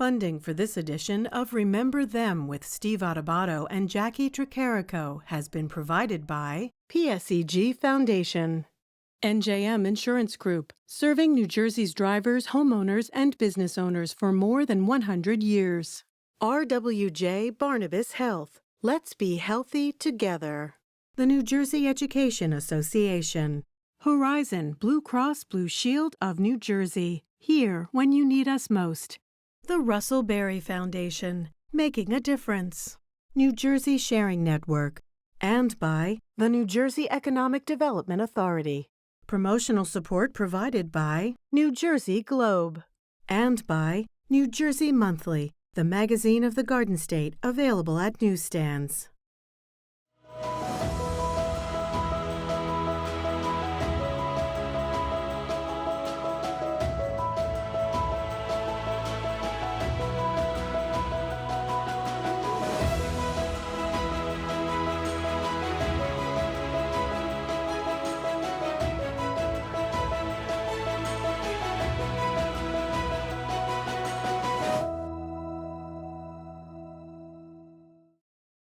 Funding for this edition of Remember Them with Steve Adubato and Jacqui Tricarico has been provided by PSEG Foundation. NJM Insurance Group, serving New Jersey's drivers, homeowners, and business owners for more than 100 years. RWJ Barnabas Health. Let's be healthy together. The New Jersey Education Association. Horizon Blue Cross Blue Shield of New Jersey. Here when you need us most. The Russell Berry Foundation, making a difference. New Jersey Sharing Network. And by the New Jersey Economic Development Authority. Promotional support provided by New Jersey Globe. And by New Jersey Monthly, the magazine of the Garden State, available at newsstands.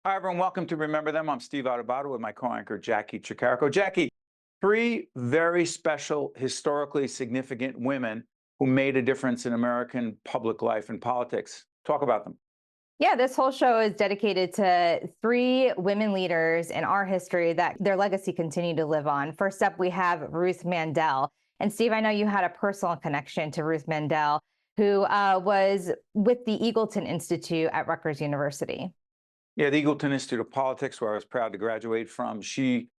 Hi, everyone. Welcome to Remember Them. I'm Steve Adubato with my co-anchor, Jacqui Tricarico. Jacqui, three very special, historically significant women who made a difference in American public life and politics. Talk about them. Yeah, this whole show is dedicated to three women leaders in our history that their legacy continued to live on. First up, we have Ruth Mandel. And Steve, I know you had a personal connection to Ruth Mandel, who was with the Eagleton Institute at Rutgers University. Yeah, the Eagleton Institute of Politics, where I was proud to graduate from. She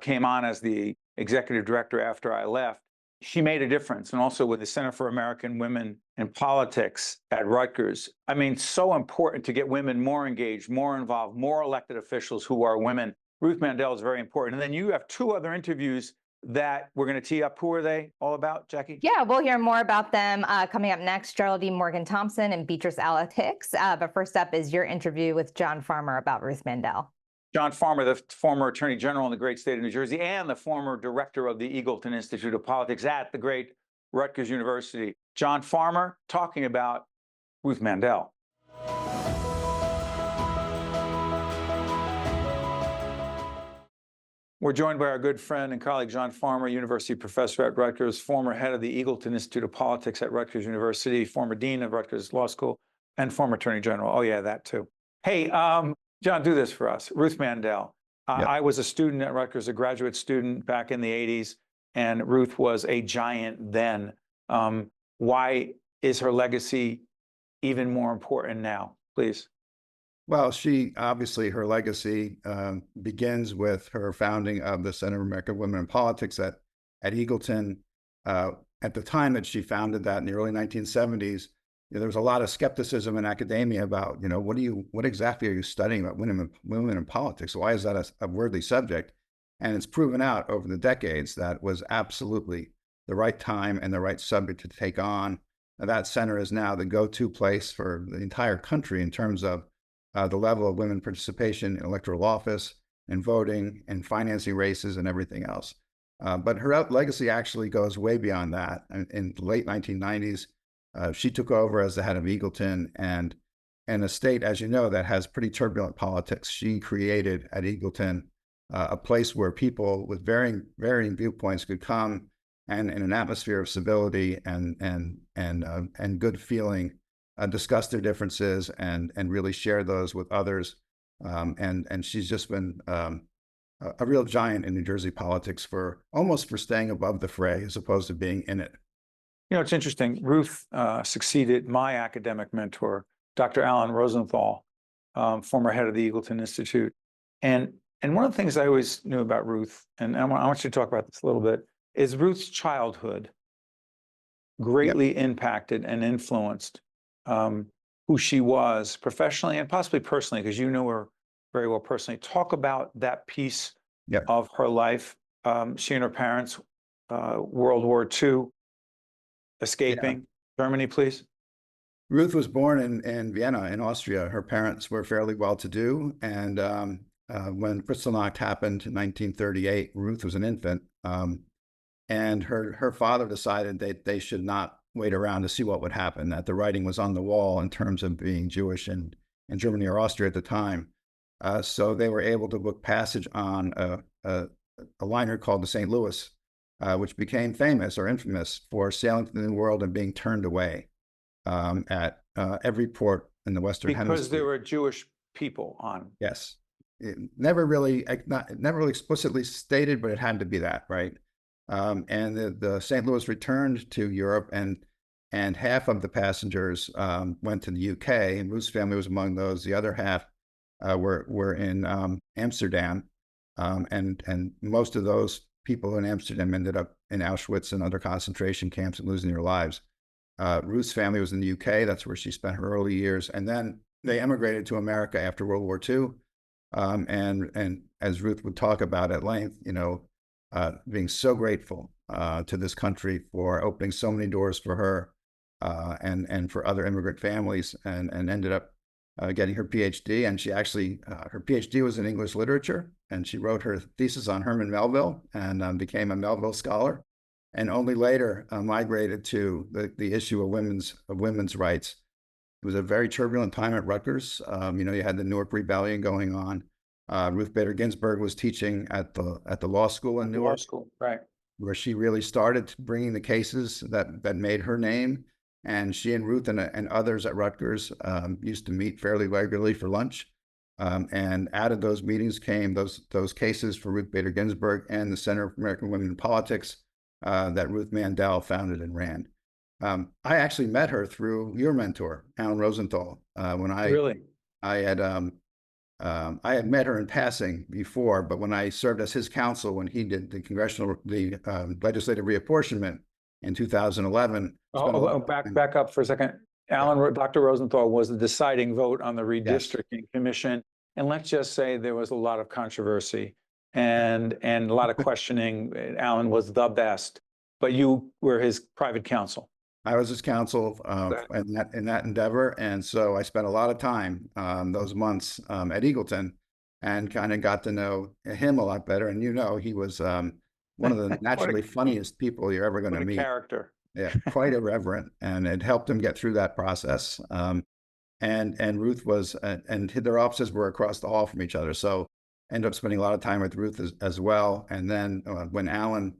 came on as the executive director after I left. She made a difference, and also with the Center for American Women in Politics at Rutgers. I mean, so important to get women more engaged, more involved, more elected officials who are women. Ruth Mandel is very important. And then you have two other interviews that we're going to tee up. Who are they all about, Jacqui? Yeah, we'll hear more about them coming up next. Geraldine Morgan Thompson and Beatrice Alice Hicks. But first up is your interview with John Farmer about Ruth Mandel. John Farmer, the former Attorney General in the great state of New Jersey and the former director of the Eagleton Institute of Politics at the great Rutgers University. John Farmer talking about Ruth Mandel. We're joined by our good friend and colleague, John Farmer, university professor at Rutgers, former head of the Eagleton Institute of Politics at Rutgers University, former dean of Rutgers Law School, and former attorney general. Oh, yeah, that too. Hey, John, do this for us. Ruth Mandel. Yep. I was a student at Rutgers, a graduate student back in the 80s, and Ruth was a giant then. Why is her legacy even more important now? Please. Well, she obviously, her legacy begins with her founding of the Center for American Women in Politics at Eagleton. At the time that she founded that in the early 1970s, there was a lot of skepticism in academia about, what exactly are you studying about women in politics? Why is that a worthy subject? And it's proven out over the decades that was absolutely the right time and the right subject to take on. That center is now the go-to place for the entire country in terms of the level of women participation in electoral office and voting and financing races and everything else. But her legacy actually goes way beyond that. In the late 1990s, she took over as the head of Eagleton, and in a state, as you know, that has pretty turbulent politics. She created at Eagleton a place where people with varying viewpoints could come and in an atmosphere of civility and good feeling discuss their differences and really share those with others. And she's just been a real giant in New Jersey politics for staying above the fray as opposed to being in it. It's interesting. Ruth succeeded my academic mentor, Dr. Alan Rosenthal, former head of the Eagleton Institute. And one of the things I always knew about Ruth, and I want you to talk about this a little bit, is Ruth's childhood greatly impacted and influenced who she was professionally and possibly personally, because you knew her very well personally. Talk about that piece of her life. She and her parents, World War II, escaping Germany, please. Ruth was born in Vienna, in Austria. Her parents were fairly well-to-do, and when Kristallnacht happened in 1938, Ruth was an infant, and her father decided that they should not wait around to see what would happen, that the writing was on the wall in terms of being Jewish in Germany or Austria at the time. So they were able to book passage on a liner called the St. Louis, which became famous or infamous for sailing to the New World and being turned away at every port in the Western Hemisphere. Because there were Jewish people on. Yes. It never really explicitly stated, but it had to be that, right? And the St. Louis returned to Europe, and half of the passengers went to the UK, and Ruth's family was among those. The other half were in Amsterdam, and most of those people in Amsterdam ended up in Auschwitz and other concentration camps and losing their lives. Ruth's family was in the UK. That's where she spent her early years, and then they emigrated to America after World War II. And as Ruth would talk about at length, being so grateful to this country for opening so many doors for her and for other immigrant families, and ended up getting her PhD. And she actually, her PhD was in English literature, and she wrote her thesis on Herman Melville and became a Melville scholar, and only later migrated to the issue of women's rights. It was a very turbulent time at Rutgers. You had the Newark Rebellion going on. Ruth Bader Ginsburg was teaching at the law school in Newark, Right, where she really started bringing the cases that made her name. And she and Ruth and others at Rutgers used to meet fairly regularly for lunch. And out of those meetings came those cases for Ruth Bader Ginsburg and the Center for American Women in Politics that Ruth Mandel founded and ran. I actually met her through your mentor, Alan Rosenthal, when I had met her in passing before, but when I served as his counsel when he did the legislative reapportionment in 2011. Back up for a second. Dr. Rosenthal was the deciding vote on the redistricting commission, and let's just say there was a lot of controversy and a lot of questioning. Alan was the best, but you were his private counsel. I was his counsel in that endeavor, and so I spent a lot of time those months at Eagleton, and kind of got to know him a lot better. And he was one of the naturally funniest people you're ever going to meet. Character, yeah, quite irreverent, and it helped him get through that process. And Ruth was, and their offices were across the hall from each other, so ended up spending a lot of time with Ruth as well. And then when Alan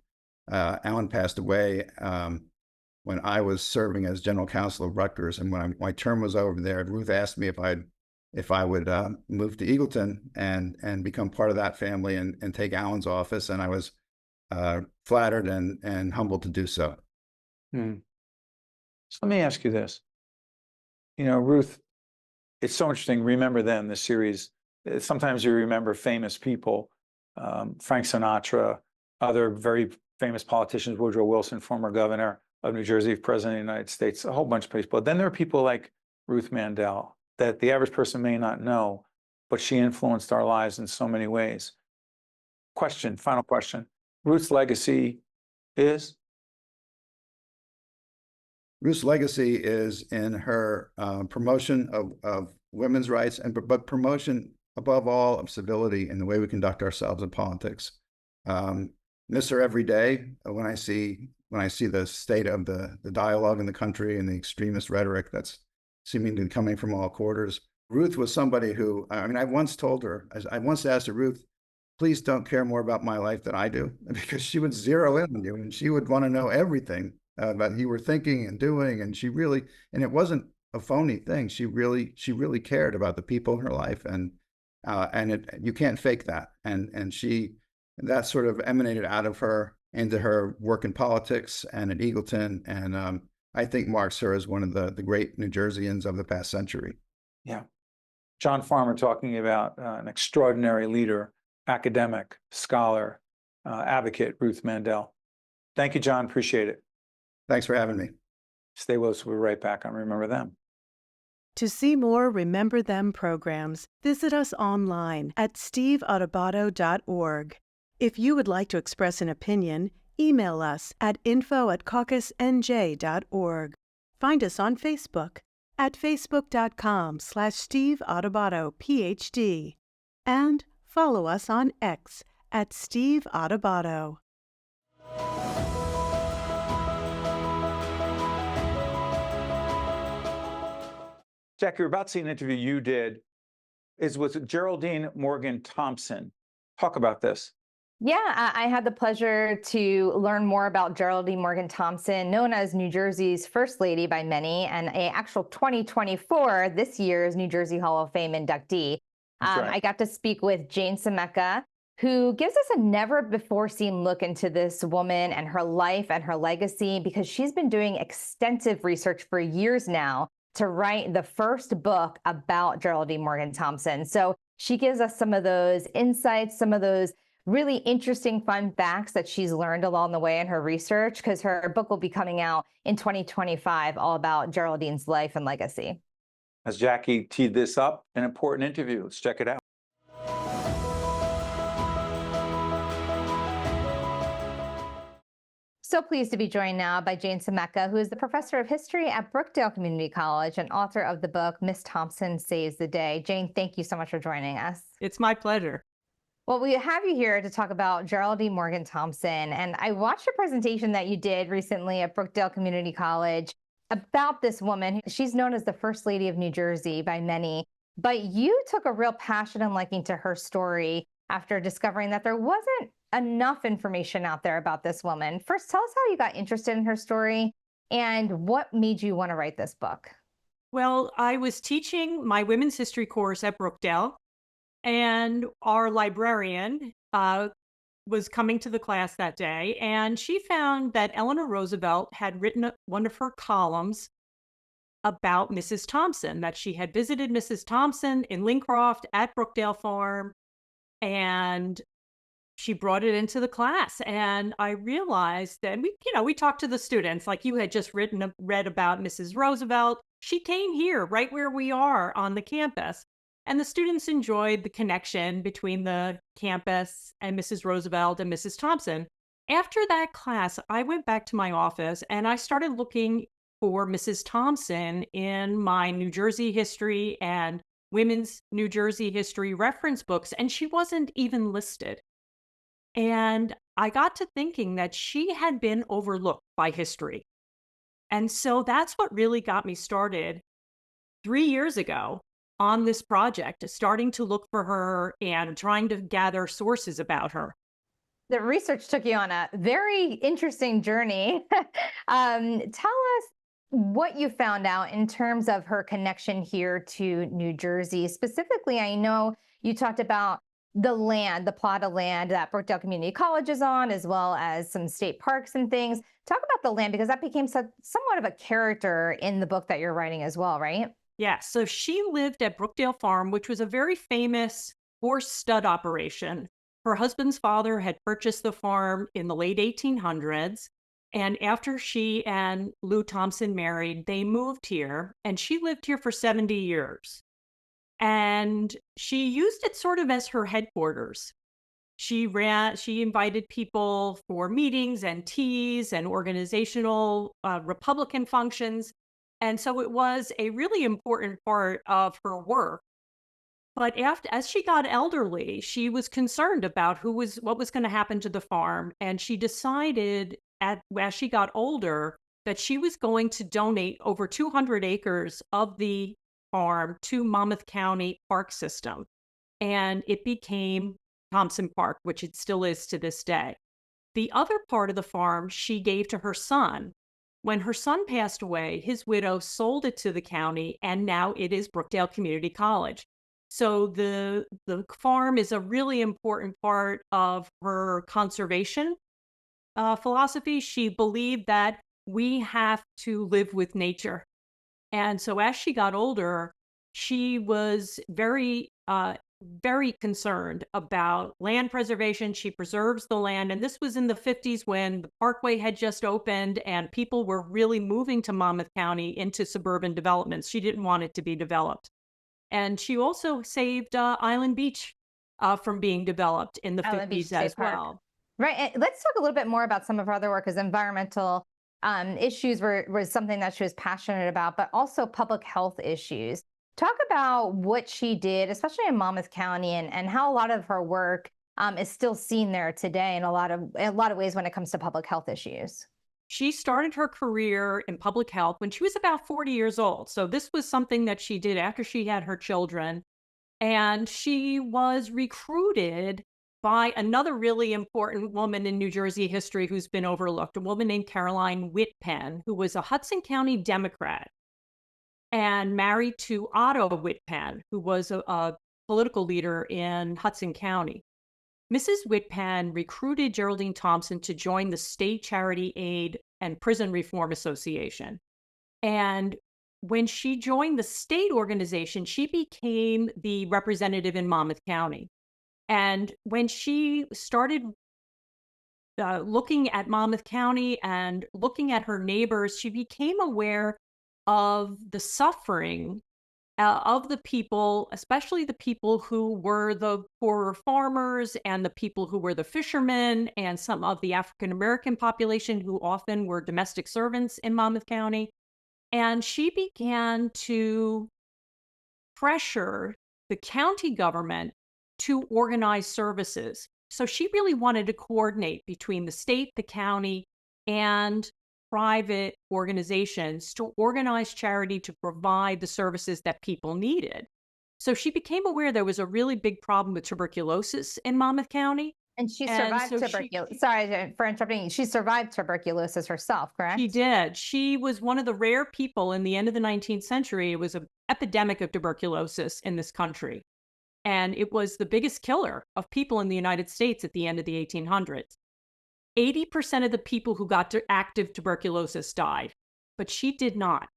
passed away. When I was serving as general counsel of Rutgers, and when my term was over there, Ruth asked me if I would move to Eagleton and become part of that family and take Alan's office, and I was flattered and humbled to do so. So let me ask you this. Ruth, it's so interesting. Remember Them, the series. Sometimes you remember famous people, Frank Sinatra, other very famous politicians, Woodrow Wilson, former governor of New Jersey, president of the United States, a whole bunch of people. Then there are people like Ruth Mandel that the average person may not know, but she influenced our lives in so many ways. Final question. Ruth's legacy is? Ruth's legacy is in her promotion of women's rights, but promotion above all of civility in the way we conduct ourselves in politics. Miss her every day when I see the state of the dialogue in the country and the extremist rhetoric that's seeming to be coming from all quarters. Ruth was somebody who, I once asked her, Ruth, please don't care more about my life than I do, because she would zero in on you and she would want to know everything that you were thinking and doing. And it wasn't a phony thing. She really cared about the people in her life, and you can't fake that. And that sort of emanated out of her into her work in politics and at Eagleton, and I think marks her as one of the great New Jerseyans of the past century. Yeah. John Farmer talking about an extraordinary leader, academic, scholar, advocate, Ruth Mandel. Thank you, John. Appreciate it. Thanks for having me. Stay with us. We'll be right back on Remember Them. To see more Remember Them programs, visit us online at steveadubato.org. If you would like to express an opinion, email us at info@caucusnj.org. Find us on Facebook at facebook.com/Steve Adubato, PhD. And follow us on X at Steve Adubato. Jacqui, we're about to see an interview you did is with Geraldine Morgan Thompson. Talk about this. Yeah, I had the pleasure to learn more about Geraldine Morgan Thompson, known as New Jersey's First Lady by many, and a actual 2024, this year's New Jersey Hall of Fame inductee. Right. I got to speak with Jane Scimeca, who gives us a never-before-seen look into this woman and her life and her legacy, because she's been doing extensive research for years now to write the first book about Geraldine Morgan Thompson. So she gives us some of those insights, some of those really interesting, fun facts that she's learned along the way in her research, because her book will be coming out in 2025, all about Geraldine's life and legacy. As Jacqui teed this up, an important interview. Let's check it out. So pleased to be joined now by Jane Scimeca, who is the professor of history at Brookdale Community College and author of the book, Miss Thompson Saves the Day. Jane, thank you so much for joining us. It's my pleasure. Well, we have you here to talk about Geraldine Morgan Thompson. And I watched a presentation that you did recently at Brookdale Community College about this woman. She's known as the First Lady of New Jersey by many, but you took a real passion and liking to her story after discovering that there wasn't enough information out there about this woman. First, tell us how you got interested in her story and what made you want to write this book. Well, I was teaching my women's history course at Brookdale, and our librarian was coming to the class that day, and she found that Eleanor Roosevelt had written one of her columns about Mrs. Thompson, that she had visited Mrs. Thompson in Lincroft at Brookdale Farm, and she brought it into the class. And I realized that we talked to the students, like you had just read about Mrs. Roosevelt. She came here right where we are on the campus. And the students enjoyed the connection between the campus and Mrs. Roosevelt and Mrs. Thompson. After that class, I went back to my office and I started looking for Mrs. Thompson in my New Jersey history and women's New Jersey history reference books, and she wasn't even listed. And I got to thinking that she had been overlooked by history. And so that's what really got me started 3 years ago on this project, starting to look for her and trying to gather sources about her. The research took you on a very interesting journey. Tell us what you found out in terms of her connection here to New Jersey. Specifically, I know you talked about the land, the plot of land that Brookdale Community College is on, as well as some state parks and things. Talk about the land, because that became somewhat of a character in the book that you're writing as well, right? Yeah, so she lived at Brookdale Farm, which was a very famous horse stud operation. Her husband's father had purchased the farm in the late 1800s. And after she and Lou Thompson married, they moved here, and she lived here for 70 years. And she used it sort of as her headquarters. She invited people for meetings and teas and organizational Republican functions. And so it was a really important part of her work. But as she got elderly, she was concerned about what was going to happen to the farm. And she decided as she got older that she was going to donate over 200 acres of the farm to Monmouth County Park System. And it became Thompson Park, which it still is to this day. The other part of the farm she gave to her son. When her son passed away, his widow sold it to the county, and now it is Brookdale Community College. So the farm is a really important part of her conservation philosophy. She believed that we have to live with nature. And so as she got older, she was very concerned about land preservation. She preserves the land. And this was in the 50s when the Parkway had just opened and people were really moving to Monmouth County into suburban developments. She didn't want it to be developed. And she also saved Island Beach from being developed in the 50s as well. Right. And let's talk a little bit more about some of her other work, because environmental issues was something that she was passionate about, but also public health issues. Talk about what she did, especially in Monmouth County, and how a lot of her work is still seen there today in a lot of ways when it comes to public health issues. She started her career in public health when she was about 40 years old. So this was something that she did after she had her children. And she was recruited by another really important woman in New Jersey history who's been overlooked, a woman named Caroline Whitpen, who was a Hudson County Democrat and married to Otto Whitpen, who was a political leader in Hudson County. Mrs. Whitpen recruited Geraldine Thompson to join the State Charity Aid and Prison Reform Association. And when she joined the state organization, she became the representative in Monmouth County. And when she started looking at Monmouth County and looking at her neighbors, she became aware of the suffering of the people, especially the people who were the poorer farmers and the people who were the fishermen and some of the African-American population who often were domestic servants in Monmouth County. And she began to pressure the county government to organize services. So she really wanted to coordinate between the state, the county, and private organizations to organize charity to provide the services that people needed. So she became aware there was a really big problem with tuberculosis in Monmouth County. And she And survived so tuberculosis. Sorry for interrupting you. She survived tuberculosis herself, correct? She did. She was one of the rare people in the end of the 19th century. It was an epidemic of tuberculosis in this country. And it was the biggest killer of people in the United States at the end of the 1800s. 80% of the people who got to active tuberculosis died, but she did not.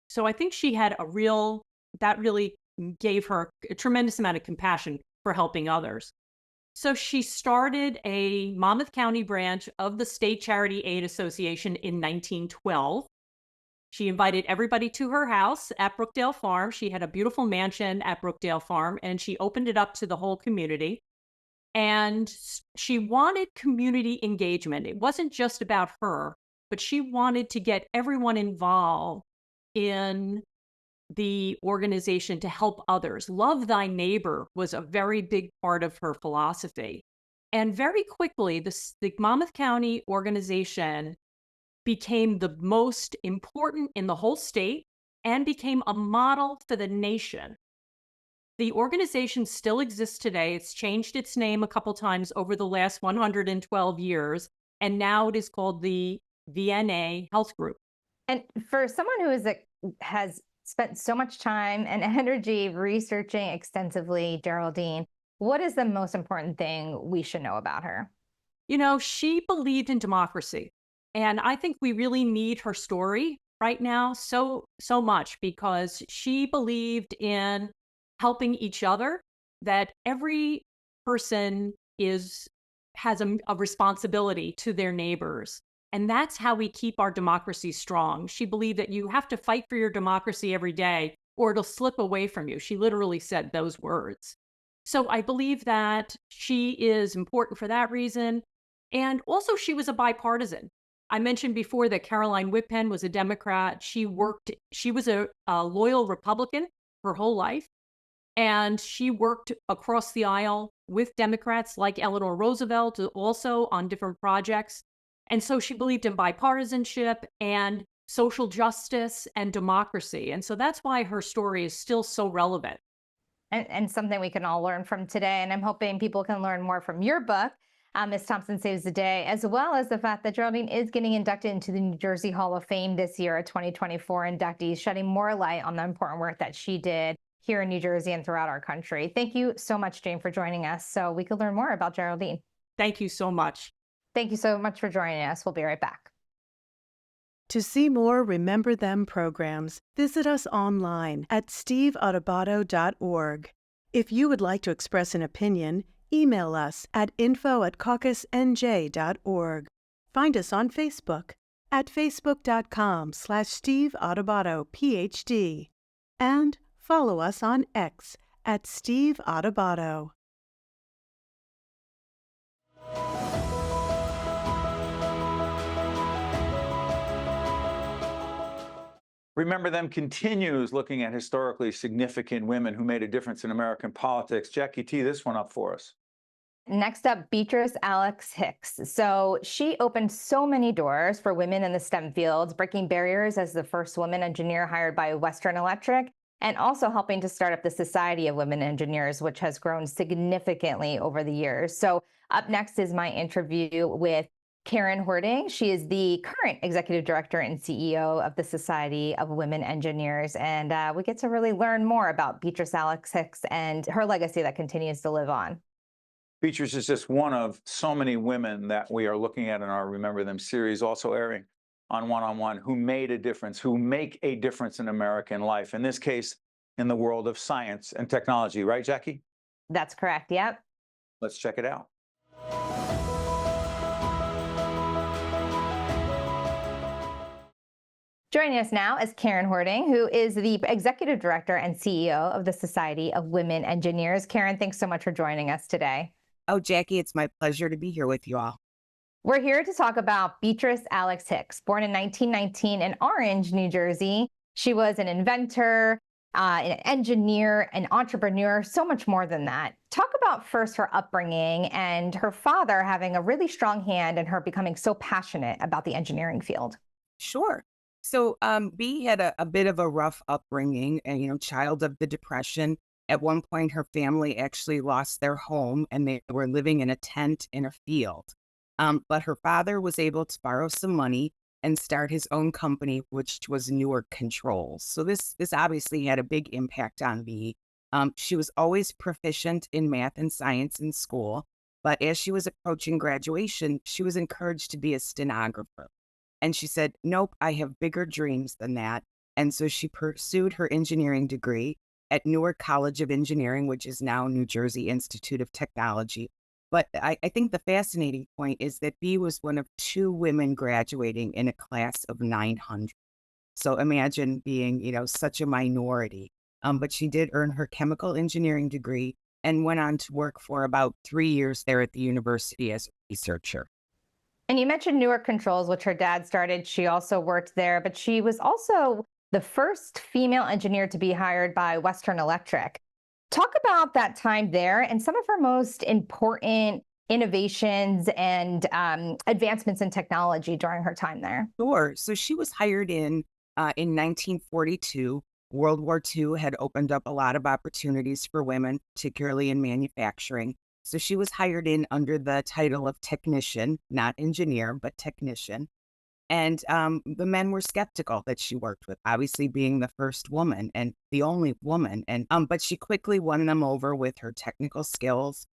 So I think she had that really gave her a tremendous amount of compassion for helping others. So she started a Monmouth County branch of the State Charity Aid Association in 1912. She invited everybody to her house at Brookdale Farm. She had a beautiful mansion at Brookdale Farm, and she opened it up to the whole community. And she wanted community engagement. It wasn't just about her, but she wanted to get everyone involved in the organization to help others. Love thy neighbor was a very big part of her philosophy. And very quickly, the Monmouth County organization became the most important in the whole state and became a model for the nation. The organization still exists today. It's changed its name a couple times over the last 112 years, and now it is called the VNA Health Group. And for someone who has spent so much time and energy researching extensively Geraldine, what is the most important thing we should know about her? You know, she believed in democracy, and I think we really need her story right now so much, because she believed in helping each other, that every person has a responsibility to their neighbors. And that's how we keep our democracy strong. She believed that you have to fight for your democracy every day or it'll slip away from you. She literally said those words. So I believe that she is important for that reason. And also she was a bipartisan. I mentioned before that Caroline Whitpen was a Democrat. She was a loyal Republican her whole life. And she worked across the aisle with Democrats like Eleanor Roosevelt, also on different projects. And so she believed in bipartisanship and social justice and democracy. And so that's why her story is still so relevant. And something we can all learn from today. And I'm hoping people can learn more from your book, Ms. Thompson Saves the Day, as well as the fact that Geraldine is getting inducted into the New Jersey Hall of Fame this year, a 2024 inductee, shedding more light on the important work that she did here in New Jersey and throughout our country. Thank you so much, Jane, for joining us so we could learn more about Geraldine. Thank you so much. Thank you so much for joining us. We'll be right back. To see more Remember Them programs, visit us online at steveadubato.org. If you would like to express an opinion, email us at info@caucusnj.org. Find us on Facebook at facebook.com/Steve Adubato, PhD. And follow us on X at Steve Adubato. Remember Them continues looking at historically significant women who made a difference in American politics. Jacqui, tee this one up for us. next up, Beatrice Alice Hicks. So she opened so many doors for women in the STEM fields, breaking barriers as the first woman engineer hired by Western Electric, and also helping to start up the Society of Women Engineers, which has grown significantly over the years. So up next is my interview with Karen Horting. She is the current executive director and CEO of the Society of Women Engineers. And we get to really learn more about Beatrice Alice Hicks and her legacy that continues to live on. Beatrice is just one of so many women that we are looking at in our Remember Them series, also airing on One, who made a difference, who make a difference in American life. In this case, in the world of science and technology. Right, Jacqui? That's correct. Yep. Let's check it out. Joining us now is Karen Horting, who is the executive director and CEO of the Society of Women Engineers. Karen, thanks so much for joining us today. Oh, Jacqui, it's my pleasure to be here with you all. We're here to talk about Beatrice Alice Hicks, born in 1919 in Orange, New Jersey. She was an inventor, an engineer, an entrepreneur, so much more than that. Talk about first her upbringing and her father having a really strong hand in her becoming so passionate about the engineering field. Sure. So Bea had a bit of a rough upbringing, and child of the Depression. At one point, her family actually lost their home, and they were living in a tent in a field. But her father was able to borrow some money and start his own company, which was Newark Controls. So this obviously had a big impact on Bea. She was always proficient in math and science in school, but as she was approaching graduation, she was encouraged to be a stenographer. And she said, nope, I have bigger dreams than that. And so she pursued her engineering degree at Newark College of Engineering, which is now New Jersey Institute of Technology. But I think the fascinating point is that Bea was one of 2 women graduating in a class of 900. So imagine being, such a minority. But she did earn her chemical engineering degree and went on to work for about 3 years there at the university as a researcher. And you mentioned Newark Controls, which her dad started. She also worked there, but she was also the first female engineer to be hired by Western Electric. Talk about that time there and some of her most important innovations and advancements in technology during her time there. Sure. So she was hired in 1942. World War II had opened up a lot of opportunities for women, particularly in manufacturing. So she was hired in under the title of technician, not engineer, but technician. And the men were skeptical that she worked with, obviously being the first woman and the only woman. And but she quickly won them over with her technical skills.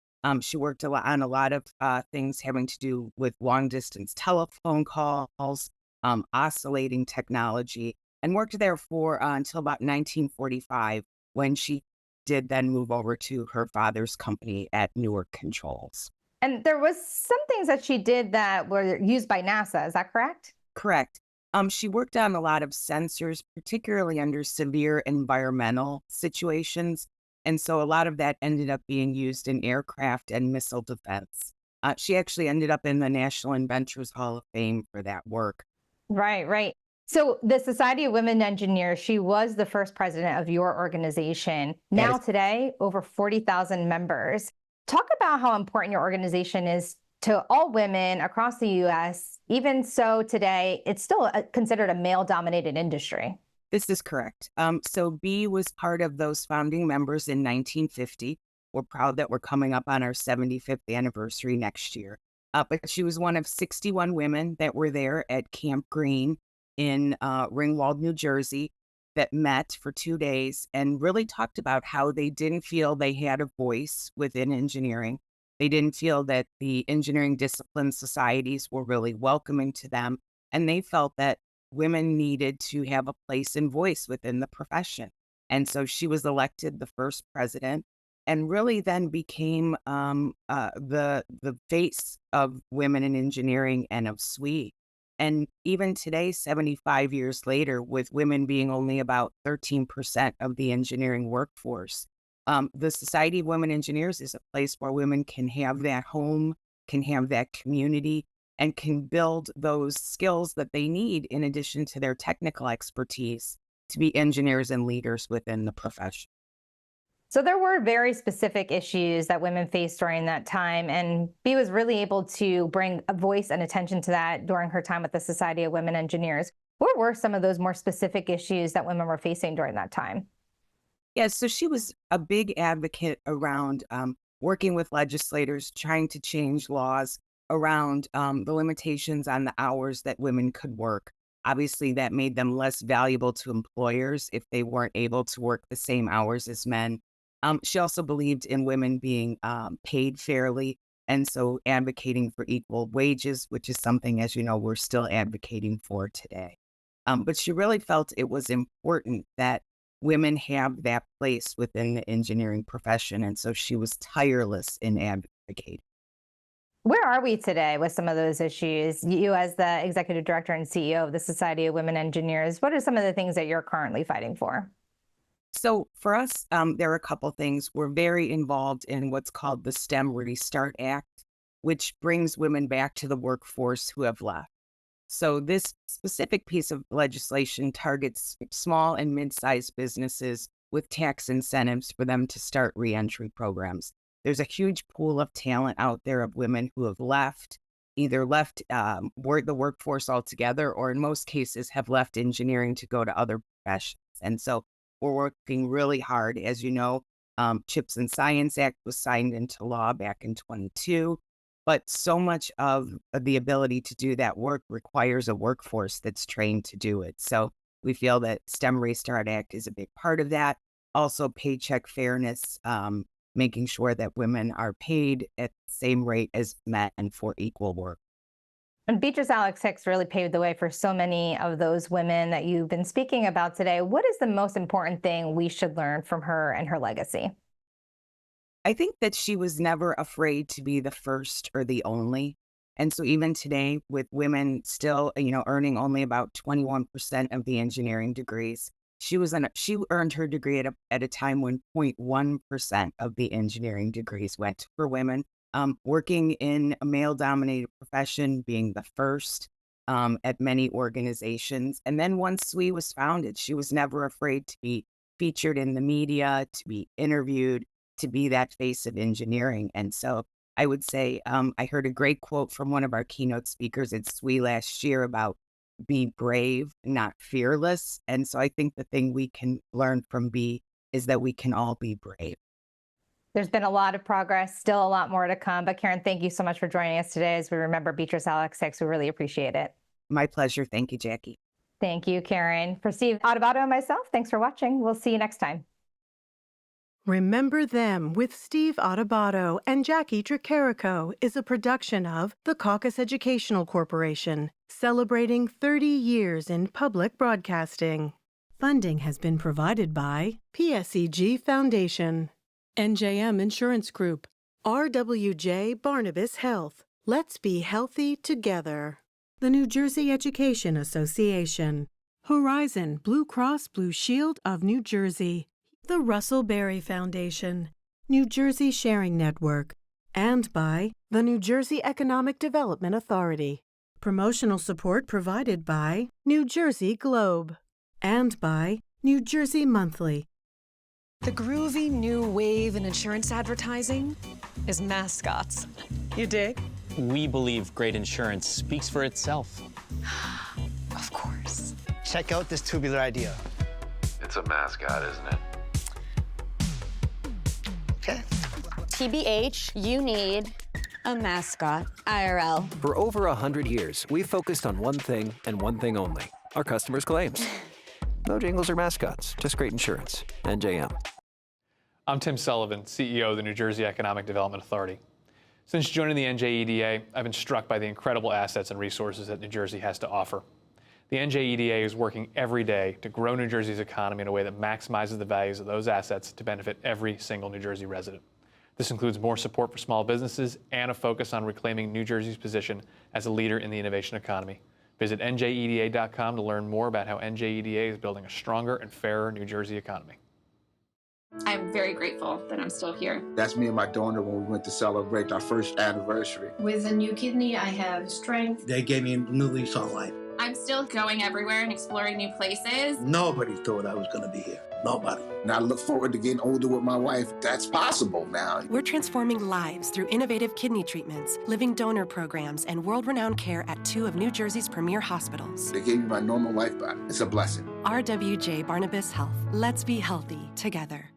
She worked on a lot of things having to do with long distance telephone calls, oscillating technology, and worked there for until about 1945, when she did then move over to her father's company at Newark Controls. And there was some things that she did that were used by NASA. Is that correct? Correct. She worked on a lot of sensors, particularly under severe environmental situations. And so a lot of that ended up being used in aircraft and missile defense. She actually ended up in the National Inventors Hall of Fame for that work. Right, right. So the Society of Women Engineers, she was the first president of your organization. Now today, over 40,000 members. Talk about how important your organization is to all women across the U.S. Even so, today, it's still considered a male-dominated industry. This is correct. So Bea was part of those founding members in 1950. We're proud that we're coming up on our 75th anniversary next year. But she was one of 61 women that were there at Camp Green in Ringwald, New Jersey, that met for 2 days and really talked about how they didn't feel they had a voice within engineering. They didn't feel that the engineering discipline societies were really welcoming to them. And they felt that women needed to have a place and voice within the profession. And so she was elected the first president and really then became the face of women in engineering and of SWE. And even today, 75 years later, with women being only about 13% of the engineering workforce, the Society of Women Engineers is a place where women can have that home, can have that community, and can build those skills that they need in addition to their technical expertise to be engineers and leaders within the profession. So there were very specific issues that women faced during that time, and Bea was really able to bring a voice and attention to that during her time with the Society of Women Engineers. What were some of those more specific issues that women were facing during that time? Yeah, so she was a big advocate around working with legislators, trying to change laws around the limitations on the hours that women could work. Obviously, that made them less valuable to employers if they weren't able to work the same hours as men. She also believed in women being paid fairly, and so advocating for equal wages, which is something, as you know, we're still advocating for today. But she really felt it was important that women have that place within the engineering profession, and so she was tireless in advocating. Where are we today with some of those issues? You, as the executive director and CEO of the Society of Women Engineers, what are some of the things that you're currently fighting for? So for us, there are a couple things. We're very involved in what's called the STEM Restart Act, which brings women back to the workforce who have left. So this specific piece of legislation targets small and mid-sized businesses with tax incentives for them to start reentry programs. There's a huge pool of talent out there of women who have either left the workforce altogether, or in most cases have left engineering to go to other professions. And so we're working really hard. As you know, CHIPS and Science Act was signed into law back in 22, but so much of the ability to do that work requires a workforce that's trained to do it. So we feel that STEM Restart Act is a big part of that. Also, paycheck fairness, making sure that women are paid at the same rate as men for equal work. And Beatrice Alice Hicks really paved the way for so many of those women that you've been speaking about today. What is the most important thing we should learn from her and her legacy? I think that she was never afraid to be the first or the only. And so even today, with women still, earning only about 21% of the engineering degrees, she earned her degree at a time when 0.1% of the engineering degrees went for women. Working in a male-dominated profession, being the first at many organizations. And then once SWE was founded, she was never afraid to be featured in the media, to be interviewed, to be that face of engineering. And so I would say I heard a great quote from one of our keynote speakers at SWE last year about be brave, not fearless. And so I think the thing we can learn from Bea is that we can all be brave. There's been a lot of progress, still a lot more to come. But Karen, thank you so much for joining us today as we remember Beatrice Alice Hicks. We really appreciate it. My pleasure. Thank you, Jacqui. Thank you, Karen. For Steve Adubato and myself, thanks for watching. We'll see you next time. Remember Them with Steve Adubato and Jacqui Tricarico is a production of the Caucus Educational Corporation, celebrating 30 years in public broadcasting. Funding has been provided by PSEG Foundation, NJM Insurance Group, RWJ Barnabas Health. Let's be healthy together. The New Jersey Education Association, Horizon Blue Cross Blue Shield of New Jersey, the Russell Berry Foundation, New Jersey Sharing Network, and by the New Jersey Economic Development Authority. Promotional support provided by New Jersey Globe and by New Jersey Monthly. The groovy new wave in insurance advertising is mascots. You dig? We believe great insurance speaks for itself. Of course. Check out this tubular idea. It's a mascot, isn't it? Okay. TBH, you need a mascot, IRL. For over 100 years, we've focused on one thing and one thing only, our customers' claims. No jingles or mascots, just great insurance. NJM. I'm Tim Sullivan, CEO of the New Jersey Economic Development Authority. Since joining the NJEDA, I've been struck by the incredible assets and resources that New Jersey has to offer. The NJEDA is working every day to grow New Jersey's economy in a way that maximizes the values of those assets to benefit every single New Jersey resident. This includes more support for small businesses and a focus on reclaiming New Jersey's position as a leader in the innovation economy. Visit njeda.com to learn more about how NJEDA is building a stronger and fairer New Jersey economy. I'm very grateful that I'm still here. That's me and my donor when we went to celebrate our first anniversary. With a new kidney, I have strength. They gave me a new lease on life. I'm still going everywhere and exploring new places. Nobody thought I was going to be here. Nobody. And I look forward to getting older with my wife. That's possible now. We're transforming lives through innovative kidney treatments, living donor programs, and world-renowned care at 2 of New Jersey's premier hospitals. They gave me my normal life back. It's a blessing. RWJ Barnabas Health. Let's be healthy together.